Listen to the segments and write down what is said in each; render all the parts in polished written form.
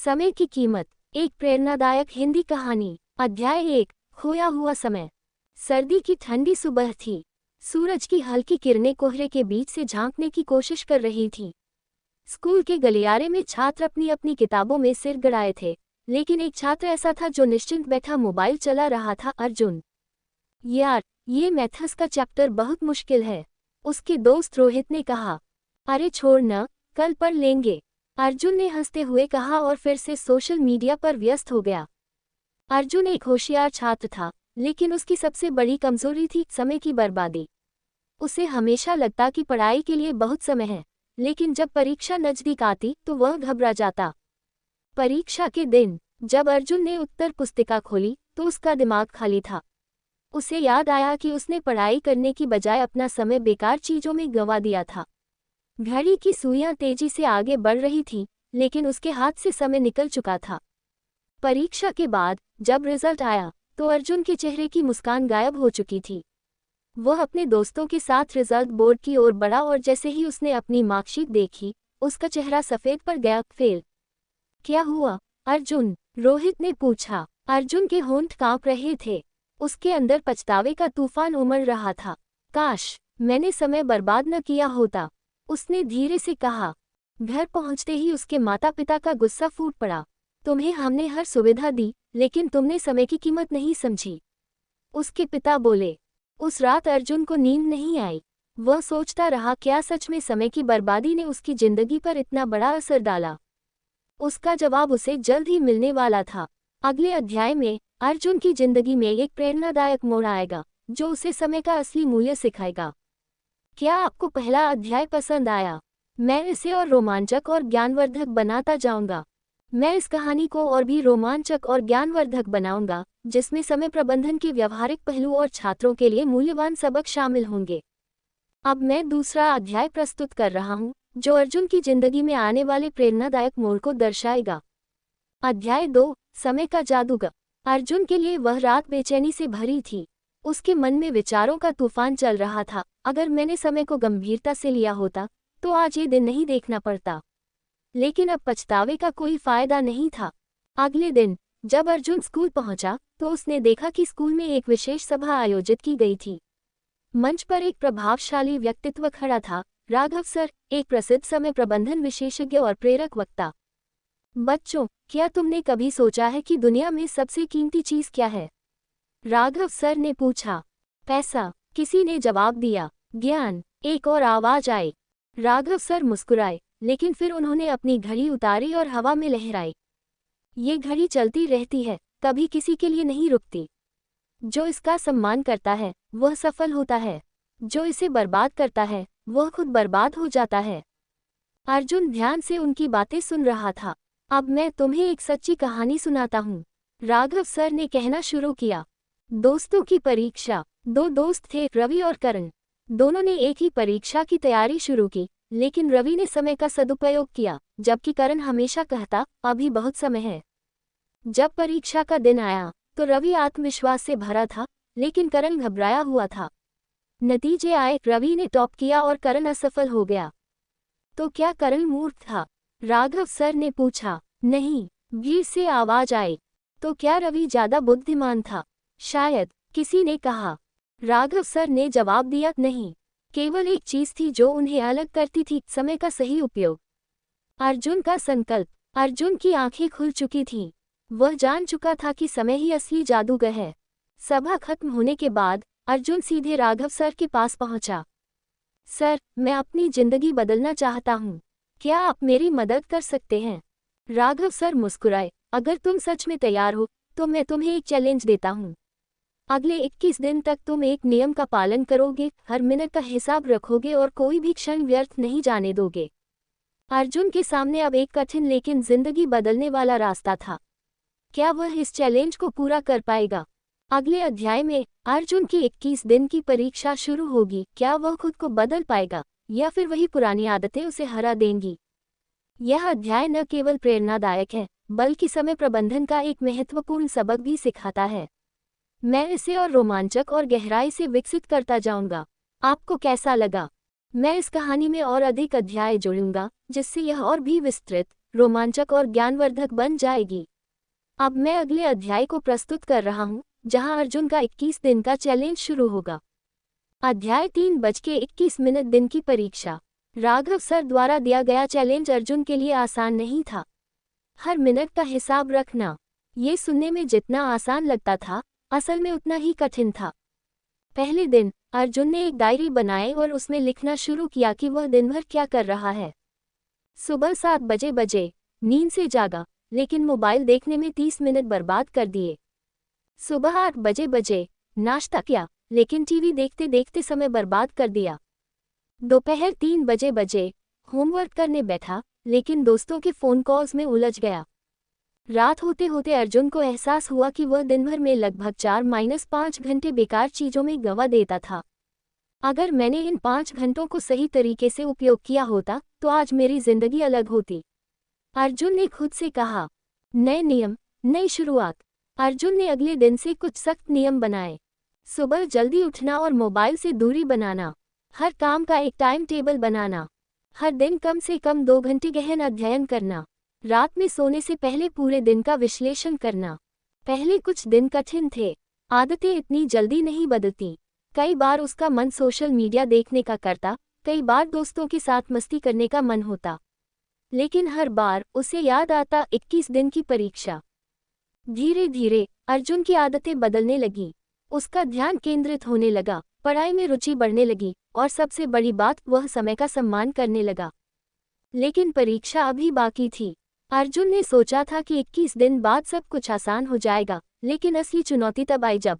समय की कीमत। एक प्रेरणादायक हिंदी कहानी। अध्याय 1। खोया हुआ समय। सर्दी की ठंडी सुबह थी। सूरज की हल्की किरणें कोहरे के बीच से झांकने की कोशिश कर रही थीं। स्कूल के गलियारे में छात्र अपनी अपनी किताबों में सिर गड़ाए थे, लेकिन एक छात्र ऐसा था जो निश्चिंत बैठा मोबाइल चला रहा था। अर्जुन। यार, ये मैथ्स का चैप्टर बहुत मुश्किल है, उसके दोस्त रोहित ने कहा। अरे छोड़ न, कल पढ़ लेंगे, अर्जुन ने हंसते हुए कहा और फिर से सोशल मीडिया पर व्यस्त हो गया। अर्जुन एक होशियार छात्र था, लेकिन उसकी सबसे बड़ी कमजोरी थी समय की बर्बादी। उसे हमेशा लगता कि पढ़ाई के लिए बहुत समय है, लेकिन जब परीक्षा नजदीक आती तो वह घबरा जाता। परीक्षा के दिन जब अर्जुन ने उत्तर पुस्तिका खोली तो उसका दिमाग खाली था। उसे याद आया कि उसने पढ़ाई करने की बजाय अपना समय बेकार चीजों में गंवा दिया था। घड़ी की सुइयां तेजी से आगे बढ़ रही थीं, लेकिन उसके हाथ से समय निकल चुका था। परीक्षा के बाद जब रिजल्ट आया तो अर्जुन के चेहरे की मुस्कान गायब हो चुकी थी। वह अपने दोस्तों के साथ रिजल्ट बोर्ड की ओर बढ़ा और जैसे ही उसने अपनी मार्कशीट देखी, उसका चेहरा सफेद पड़ गया। फेल। क्या हुआ अर्जुन? रोहित ने पूछा। अर्जुन के होंठ कांप रहे थे। उसके अंदर पछतावे का तूफान उमड़ रहा था। काश मैंने समय बर्बाद न किया होता, उसने धीरे से कहा। घर पहुंचते ही उसके माता पिता का गुस्सा फूट पड़ा। तुम्हें हमने हर सुविधा दी, लेकिन तुमने समय की कीमत नहीं समझी, उसके पिता बोले। उस रात अर्जुन को नींद नहीं आई। वह सोचता रहा, क्या सच में समय की बर्बादी ने उसकी जिंदगी पर इतना बड़ा असर डाला? उसका जवाब उसे जल्द ही मिलने वाला था। अगले अध्याय में अर्जुन की जिंदगी में एक प्रेरणादायक मोड़ आएगा, जो उसे समय का असली मूल्य सिखाएगा। क्या आपको पहला अध्याय पसंद आया? मैं इसे और रोमांचक और ज्ञानवर्धक बनाता जाऊंगा। मैं इस कहानी को और भी रोमांचक और ज्ञानवर्धक बनाऊंगा, जिसमें समय प्रबंधन के व्यवहारिक पहलू और छात्रों के लिए मूल्यवान सबक शामिल होंगे। अब मैं दूसरा अध्याय प्रस्तुत कर रहा हूं, जो अर्जुन की जिंदगी में आने वाले प्रेरणादायक मोड़ को दर्शाएगा। अध्याय 2। समय का जादूगर। अर्जुन के लिए वह रात बेचैनी से भरी थी। उसके मन में विचारों का तूफान चल रहा था। अगर मैंने समय को गंभीरता से लिया होता तो आज ये दिन नहीं देखना पड़ता, लेकिन अब पछतावे का कोई फायदा नहीं था। अगले दिन जब अर्जुन स्कूल पहुंचा तो उसने देखा कि स्कूल में एक विशेष सभा आयोजित की गई थी। मंच पर एक प्रभावशाली व्यक्तित्व खड़ा था, राघव सर, एक प्रसिद्ध समय प्रबंधन विशेषज्ञ और प्रेरक वक्ता। बच्चों, क्या तुमने कभी सोचा है कि दुनिया में सबसे कीमती चीज क्या है? राघव सर ने पूछा। पैसा, किसी ने जवाब दिया। ज्ञान, एक और आवाज आई। राघव सर मुस्कुराए, लेकिन फिर उन्होंने अपनी घड़ी उतारी और हवा में लहराई। ये घड़ी चलती रहती है, कभी किसी के लिए नहीं रुकती। जो इसका सम्मान करता है वह सफल होता है, जो इसे बर्बाद करता है वह खुद बर्बाद हो जाता है। अर्जुन ध्यान से उनकी बातें सुन रहा था। अब मैं तुम्हें एक सच्ची कहानी सुनाता हूँ, राघव सर ने कहना शुरू किया। दोस्तों की परीक्षा। दो दोस्त थे, रवि और करण। दोनों ने एक ही परीक्षा की तैयारी शुरू की, लेकिन रवि ने समय का सदुपयोग किया, जबकि करण हमेशा कहता, अभी बहुत समय है। जब परीक्षा का दिन आया तो रवि आत्मविश्वास से भरा था, लेकिन करण घबराया हुआ था। नतीजे आए, रवि ने टॉप किया और करण असफल हो गया। तो क्या करण मूर्ख था? राघव सर ने पूछा। नहीं, भीड़ से आवाज आई। तो क्या रवि ज्यादा बुद्धिमान था? शायद, किसी ने कहा। राघव सर ने जवाब दिया, नहीं, केवल एक चीज थी जो उन्हें अलग करती थी, समय का सही उपयोग। अर्जुन का संकल्प। अर्जुन की आंखें खुल चुकी थीं। वह जान चुका था कि समय ही असली जादूगर है। सभा खत्म होने के बाद अर्जुन सीधे राघव सर के पास पहुंचा। सर, मैं अपनी जिंदगी बदलना चाहता हूँ, क्या आप मेरी मदद कर सकते हैं? राघव सर मुस्कुराए। अगर तुम सच में तैयार हो तो मैं तुम्हें एक चैलेंज देता हूँ। अगले 21 दिन तक तुम एक नियम का पालन करोगे, हर मिनट का हिसाब रखोगे और कोई भी क्षण व्यर्थ नहीं जाने दोगे। अर्जुन के सामने अब एक कठिन लेकिन जिंदगी बदलने वाला रास्ता था। क्या वह इस चैलेंज को पूरा कर पाएगा? अगले अध्याय में अर्जुन की 21 दिन की परीक्षा शुरू होगी। क्या वह खुद को बदल पाएगा या फिर वही पुरानी आदतें उसे हरा देंगी? यह अध्याय न केवल प्रेरणादायक है, बल्कि समय प्रबंधन का एक महत्वपूर्ण सबक भी सिखाता है। मैं इसे और रोमांचक और गहराई से विकसित करता जाऊंगा। आपको कैसा लगा? मैं इस कहानी में और अधिक अध्याय जोड़ूंगा, जिससे यह और भी विस्तृत, रोमांचक और ज्ञानवर्धक बन जाएगी। अब मैं अगले अध्याय को प्रस्तुत कर रहा हूँ, जहाँ अर्जुन का 21 दिन का चैलेंज शुरू होगा। अध्याय 3:21 दिन की परीक्षा। राघव सर द्वारा दिया गया चैलेंज अर्जुन के लिए आसान नहीं था। हर मिनट का हिसाब रखना, ये सुनने में जितना आसान लगता था, असल में उतना ही कठिन था। पहले दिन अर्जुन ने एक डायरी बनाई और उसमें लिखना शुरू किया कि वह दिन भर क्या कर रहा है। सुबह 7 बजे नींद से जागा, लेकिन मोबाइल देखने में 30 मिनट बर्बाद कर दिए। सुबह 8 बजे नाश्ता किया, लेकिन टीवी देखते देखते समय बर्बाद कर दिया। दोपहर 3 बजे होमवर्क करने बैठा, लेकिन दोस्तों के फ़ोन कॉल्स में उलझ गया। रात होते होते अर्जुन को एहसास हुआ कि वह दिन भर में लगभग 4-5 घंटे बेकार चीज़ों में गंवा देता था। अगर मैंने इन 5 घंटों को सही तरीके से उपयोग किया होता तो आज मेरी जिंदगी अलग होती, अर्जुन ने खुद से कहा। नए नियम, नई शुरुआत। अर्जुन ने अगले दिन से कुछ सख्त नियम बनाए। सुबह जल्दी उठना और मोबाइल से दूरी बनाना। हर काम का एक टाइम टेबल बनाना। हर दिन कम से कम 2 घंटे गहन अध्ययन करना। रात में सोने से पहले पूरे दिन का विश्लेषण करना। पहले कुछ दिन कठिन थे। आदतें इतनी जल्दी नहीं बदलती। कई बार उसका मन सोशल मीडिया देखने का करता, कई बार दोस्तों के साथ मस्ती करने का मन होता, लेकिन हर बार उसे याद आता 21 दिन की परीक्षा। धीरे धीरे अर्जुन की आदतें बदलने लगी। उसका ध्यान केंद्रित होने लगा, पढ़ाई में रुचि बढ़ने लगी और सबसे बड़ी बात, वह समय का सम्मान करने लगा। लेकिन परीक्षा अभी बाकी थी। अर्जुन ने सोचा था कि 21 दिन बाद सब कुछ आसान हो जाएगा, लेकिन असली चुनौती तब आई जब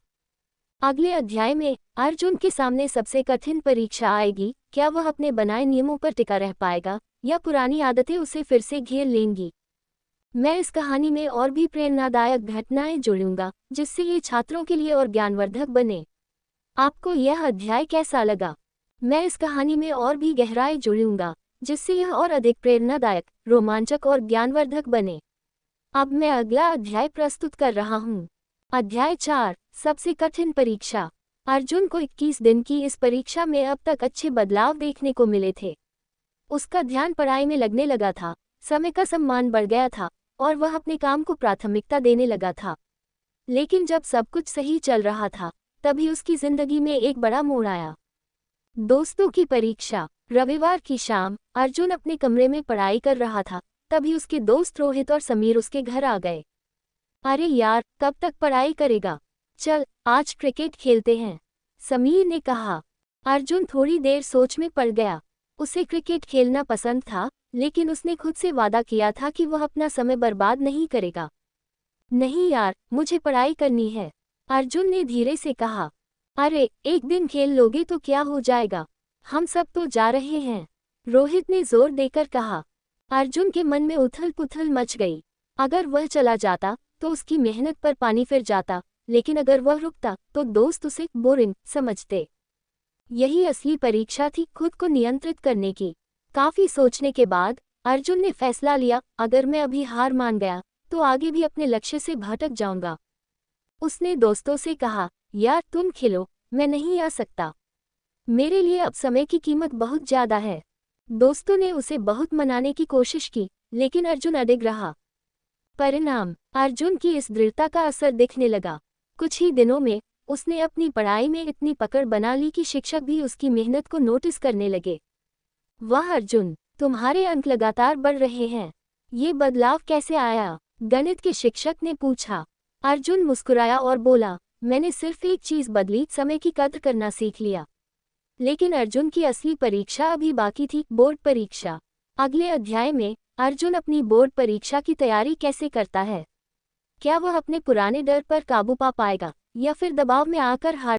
अगले अध्याय में अर्जुन के सामने सबसे कठिन परीक्षा आएगी। क्या वह अपने बनाए नियमों पर टिका रह पाएगा या पुरानी आदतें उसे फिर से घेर लेंगी? मैं इस कहानी में और भी प्रेरणादायक घटनाएं जोड़ूंगा, जिससे ये छात्रों के लिए और ज्ञानवर्धक बने। आपको यह अध्याय कैसा लगा? मैं इस कहानी में और भी गहराई जोड़ूंगा, जिससे यह और अधिक प्रेरणादायक, रोमांचक और ज्ञानवर्धक बने। अब मैं अगला अध्याय प्रस्तुत कर रहा हूँ। अध्याय 4, सबसे कठिन परीक्षा। अर्जुन को 21 दिन की इस परीक्षा में अब तक अच्छे बदलाव देखने को मिले थे। उसका ध्यान पढ़ाई में लगने लगा था, समय का सम्मान बढ़ गया था और वह अपने काम को प्राथमिकता देने लगा था। लेकिन जब सब कुछ सही चल रहा था, तभी उसकी जिंदगी में एक बड़ा मोड़ आया। दोस्तों की परीक्षा। रविवार की शाम अर्जुन अपने कमरे में पढ़ाई कर रहा था, तभी उसके दोस्त रोहित और समीर उसके घर आ गए। अरे यार, कब तक पढ़ाई करेगा? चल, आज क्रिकेट खेलते हैं, समीर ने कहा। अर्जुन थोड़ी देर सोच में पड़ गया। उसे क्रिकेट खेलना पसंद था, लेकिन उसने खुद से वादा किया था कि वह अपना समय बर्बाद नहीं करेगा। नहीं यार, मुझे पढ़ाई करनी है, अर्जुन ने धीरे से कहा। अरे, एक दिन खेल लोगे तो क्या हो जाएगा, हम सब तो जा रहे हैं, रोहित ने जोर देकर कहा। अर्जुन के मन में उथल पुथल मच गई। अगर वह चला जाता तो उसकी मेहनत पर पानी फिर जाता, लेकिन अगर वह रुकता तो दोस्त उसे बोरिंग समझते। यही असली परीक्षा थी, खुद को नियंत्रित करने की। काफी सोचने के बाद अर्जुन ने फैसला लिया, अगर मैं अभी हार मान गया तो आगे भी अपने लक्ष्य से भटक जाऊंगा। उसने दोस्तों से कहा, यार तुम खेलो, मैं नहीं आ सकता, मेरे लिए अब समय की कीमत बहुत ज्यादा है। दोस्तों ने उसे बहुत मनाने की कोशिश की, लेकिन अर्जुन अडिग रहा। परिणाम, अर्जुन की इस दृढ़ता का असर दिखने लगा। कुछ ही दिनों में उसने अपनी पढ़ाई में इतनी पकड़ बना ली कि शिक्षक भी उसकी मेहनत को नोटिस करने लगे। वाह अर्जुन, तुम्हारे अंक लगातार बढ़ रहे हैं, ये बदलाव कैसे आया? गणित के शिक्षक ने पूछा। अर्जुन मुस्कुराया और बोला, मैंने सिर्फ एक चीज बदली, समय की कद्र करना सीख लिया। लेकिन अर्जुन की असली परीक्षा अभी बाकी थी, बोर्ड परीक्षा। अगले अध्याय में अर्जुन अपनी बोर्ड परीक्षा की तैयारी कैसे करता है? क्या वह अपने पुराने डर पर काबू पा पाएगा या फिर दबाव में आकर हार